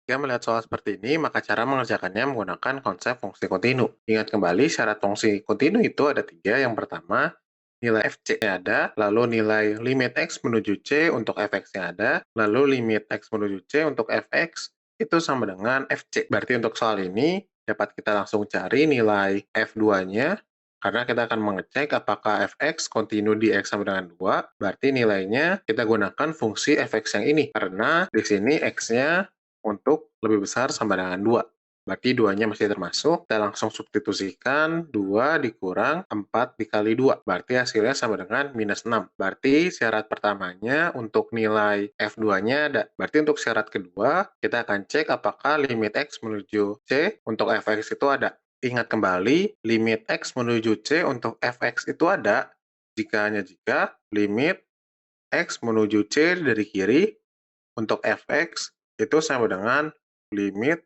Jika melihat soal seperti ini, maka cara mengerjakannya menggunakan konsep fungsi kontinu. Ingat kembali syarat fungsi kontinu itu ada tiga. Yang pertama, nilai fc ada, lalu nilai limit x menuju c untuk fx-nya ada, lalu limit x menuju c untuk fx itu sama dengan fc. Berarti untuk soal ini, dapat kita langsung cari nilai f2-nya, karena kita akan mengecek apakah fx kontinu di x sama dengan 2, berarti nilainya kita gunakan fungsi fx yang ini, karena di sini x-nya untuk lebih besar sama dengan 2. Berarti 2-nya masih termasuk. Kita langsung substitusikan 2 dikurang 4 dikali 2. Berarti hasilnya sama dengan minus 6. Berarti syarat pertamanya untuk nilai F2-nya ada. Berarti untuk syarat kedua, kita akan cek apakah limit X menuju C untuk Fx itu ada. Ingat kembali, limit X menuju C untuk Fx itu ada jika limit X menuju C dari kiri untuk Fx itu sama dengan limit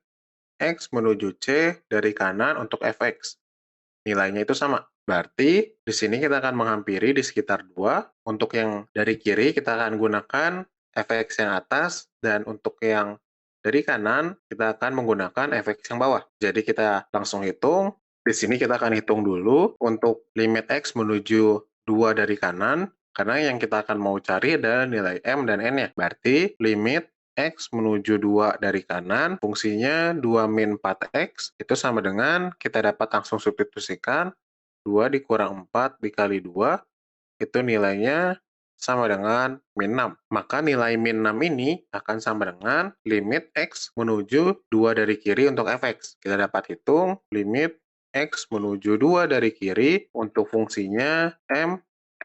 X menuju C dari kanan untuk Fx. Nilainya itu sama. Berarti di sini kita akan menghampiri di sekitar 2. Untuk yang dari kiri kita akan gunakan Fx yang atas, dan untuk yang dari kanan kita akan menggunakan Fx yang bawah. Jadi kita langsung hitung. Di sini kita akan hitung dulu untuk limit X menuju 2 dari kanan, karena yang kita akan mau cari adalah nilai M dan N-nya. Berarti limit X menuju 2 dari kanan, fungsinya 2 min 4X, itu sama dengan kita dapat langsung substitusikan 2 dikurang 4 dikali 2, itu nilainya sama dengan min 6. Maka nilai min 6 ini akan sama dengan limit X menuju 2 dari kiri untuk Fx. Kita dapat hitung limit X menuju 2 dari kiri untuk fungsinya M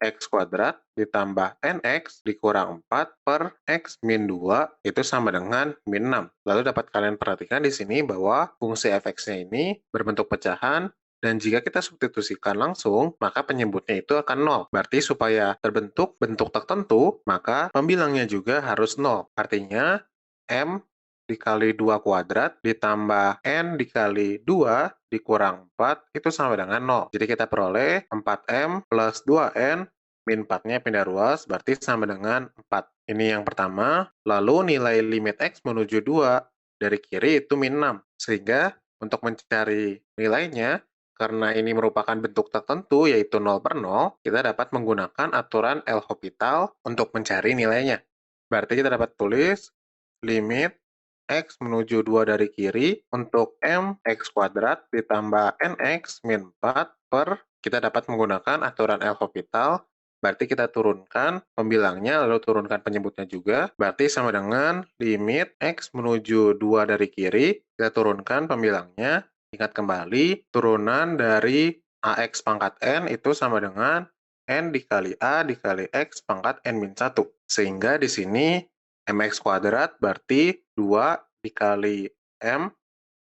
X kuadrat ditambah NX dikurang 4 per X min 2 itu sama dengan min 6. Lalu dapat kalian perhatikan di sini bahwa fungsi fx-nya ini berbentuk pecahan, dan jika kita substitusikan langsung, maka penyebutnya itu akan 0. Berarti supaya terbentuk bentuk tertentu, maka pembilangnya juga harus 0. Artinya, M dikali 2 kuadrat ditambah N dikali 2 dikurang 4 itu sama dengan 0. Jadi kita peroleh 4M plus 2N min 4-nya pindah ruas, berarti sama dengan 4. Ini yang pertama. Lalu nilai limit X menuju 2 dari kiri itu min 6. Sehingga untuk mencari nilainya, karena ini merupakan bentuk tertentu, yaitu 0 per 0, kita dapat menggunakan aturan L'Hopital untuk mencari nilainya. Berarti kita dapat tulis limit X menuju 2 dari kiri untuk M X kuadrat ditambah NX min 4 per, kita dapat menggunakan aturan L'Hopital. Berarti kita turunkan pembilangnya, lalu turunkan penyebutnya juga. Berarti sama dengan limit X menuju 2 dari kiri, kita turunkan pembilangnya. Ingat kembali, turunan dari AX pangkat N itu sama dengan N dikali A dikali X pangkat N-1. Sehingga di sini MX kuadrat berarti 2 dikali M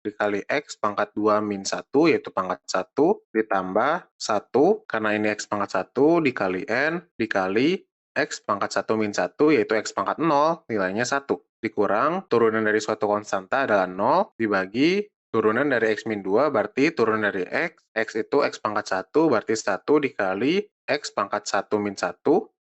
dikali X pangkat 2 min 1, yaitu pangkat 1, ditambah 1, karena ini X pangkat 1, dikali N, dikali X pangkat 1 min 1, yaitu X pangkat 0, nilainya 1. Dikurang, turunan dari suatu konstanta adalah 0, dibagi turunan dari X min 2, berarti turunan dari X itu X pangkat 1, berarti 1 dikali X pangkat 1 min 1,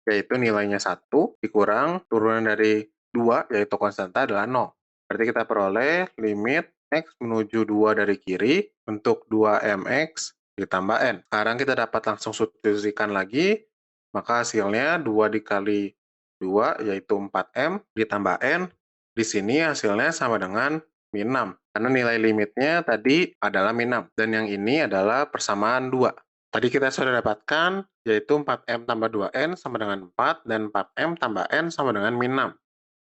yaitu nilainya 1, dikurang turunan dari 2, yaitu konstanta adalah 0. Berarti kita peroleh limit X menuju 2 dari kiri untuk 2mx ditambah N. Sekarang kita dapat langsung substitusikan lagi, maka hasilnya 2 dikali 2 yaitu 4M ditambah N. Di sini hasilnya sama dengan min 6, karena nilai limitnya tadi adalah min 6, dan yang ini adalah persamaan 2. Tadi kita sudah dapatkan, yaitu 4M tambah 2N sama dengan 4, dan 4M tambah N sama dengan min 6.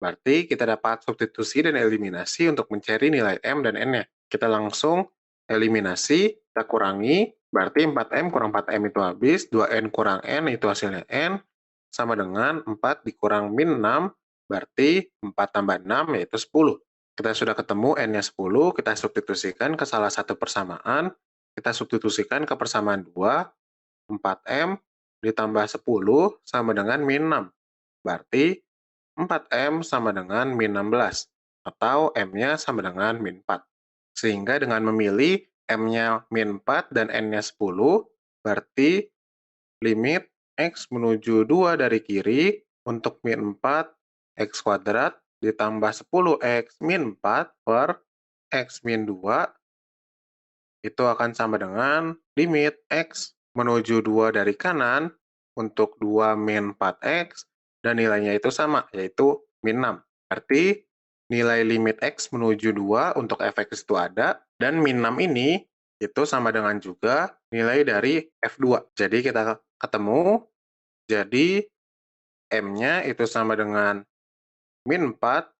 Berarti kita dapat substitusi dan eliminasi untuk mencari nilai M dan N-nya. Kita langsung eliminasi, kita kurangi, berarti 4M kurang 4M itu habis, 2N kurang N itu hasilnya N, sama dengan 4 dikurang min 6, berarti 4 tambah 6 yaitu 10. Kita sudah ketemu N-nya 10, kita substitusikan ke salah satu persamaan, kita substitusikan ke persamaan 2, 4M ditambah 10 sama dengan min 6. Berarti 4M sama dengan min 16, atau M-nya sama dengan min 4. Sehingga dengan memilih M-nya min 4 dan N-nya 10, berarti limit X menuju 2 dari kiri untuk min 4 X kuadrat ditambah 10x min 4 per x min 2 itu akan sama dengan limit x menuju 2 dari kanan untuk 2 min 4x dan nilainya itu sama, yaitu min 6. Berarti nilai limit x menuju 2 untuk fx itu ada, dan min 6 ini itu sama dengan juga nilai dari f2. Jadi kita ketemu, jadi m-nya itu sama dengan min 4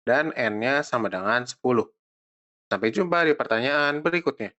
dan n-nya sama dengan 10. Sampai jumpa di pertanyaan berikutnya.